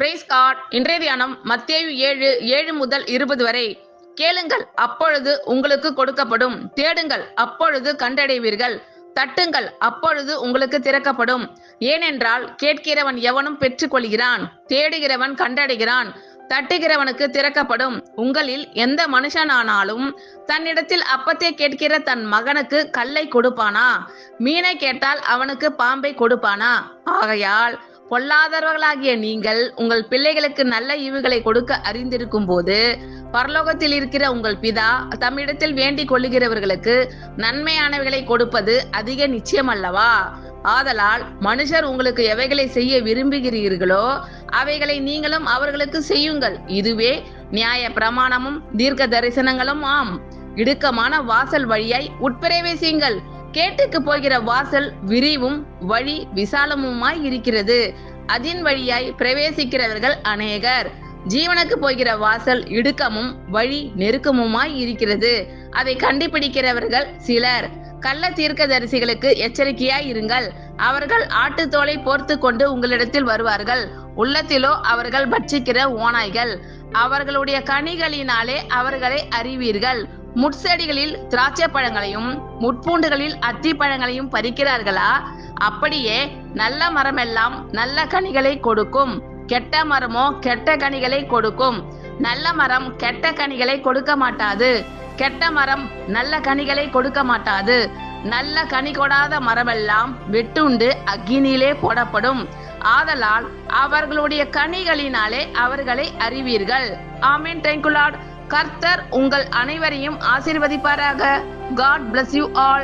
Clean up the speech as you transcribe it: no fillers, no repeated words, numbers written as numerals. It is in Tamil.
Price God. இன்றைய தியானம் மத்தேயு 7:7 முதல் 20 வரை. கேளுங்கள், அப்பொழுது உங்களுக்கு கொடுக்கப்படும். தேடுங்கள், அப்பொழுது கண்டடைவீர்கள். தட்டுங்கள், அப்பொழுது உங்களுக்கு திறக்கப்படும். ஏனென்றால் கேட்கிறவன் எவனும் பெற்றுக்கொள்கிறான், தேடுகிறவன் கண்டடைகிறான், தட்டுகிறவனுக்கு திறக்கப்படும். உங்களில் எந்த மனுஷனானாலும் தன்னிடத்தில் அப்பத்தை கேட்கிற தன் மகனுக்கு கல்லை கொடுப்பானா? மீனை கேட்டால் அவனுக்கு பாம்பை கொடுப்பானா? ஆகையால் பொல்லாதவர்களாகிய நீங்கள் உங்கள் பிள்ளைகளுக்கு நல்ல ஈவுகளை கொடுக்க அறிந்திருக்கும் போது, பரலோகத்தில் இருக்கிற உங்கள் பிதா தம்மிடத்தில் வேண்டிக் கொள்ளுகிறவர்களுக்கு நன்மையானவைகளை கொடுப்பது அதிக நிச்சயம் அல்லவா? ஆதலால் மனுஷர் உங்களுக்கு எவைகளை செய்ய விரும்புகிறீர்களோ அவைகளை நீங்களும் அவர்களுக்கு செய்யுங்கள். இதுவே நியாய பிரமாணமும் தீர்க்க தரிசனங்களும் ஆம். இடுக்கமான வாசல் வழியாய் உட்பிரவேசியுங்கள். கேட்டுக்கு போகிற வாசல் விரிவும் வழி விசாலமுமாய் இருக்கிறது, அதன் வழியாய் பிரவேசிக்கிறவர்கள் அநேகர். ஜீவனுக்கு போகிற வாசல் இடுக்கமும் வழி நெருக்கமுமாய் இருக்கிறது, அதை கண்டுபிடிக்கிறவர்கள் சிலர். கள்ள தீர்க்கதரிசிகளுக்கு எச்சரிக்கையாய் இருங்கள். அவர்கள் ஆட்டுத்தோலை போர்த்து கொண்டு உங்களிடத்தில் வருவார்கள், உள்ளத்திலோ அவர்கள் பட்சிக்கிற ஓநாய்கள். அவர்களுடைய கனிகளினாலே அவர்களை அறிவீர்கள். முட்செடிகளில் திராட்சை பழங்களையும் முட்பூண்டுகளில் அத்தி பழங்களையும் பறிக்கிறார்களா? அப்படியே நல்ல மரமெல்லாம் நல்ல கனிகளை கொடுக்கும், கெட்ட மரமோ கெட்ட கனிகளை கொடுக்கும். நல்ல மரம் கெட்ட கனிகளை கொடுக்க மாட்டாது, கெட்ட மரம் நல்ல கனிகளை கொடுக்க மாட்டாது. நல்ல கனி கொடாத மரமெல்லாம் வெட்டுண்டு அக்கினியிலே போடப்படும். ஆதலால் அவர்களுடைய கனிகளினாலே அவர்களை அறிவீர்கள். ஆமென். Thank you lord. கர்த்தர் உங்கள் அனைவரையும் ஆசீர்வதிப்பாராக. God bless you all.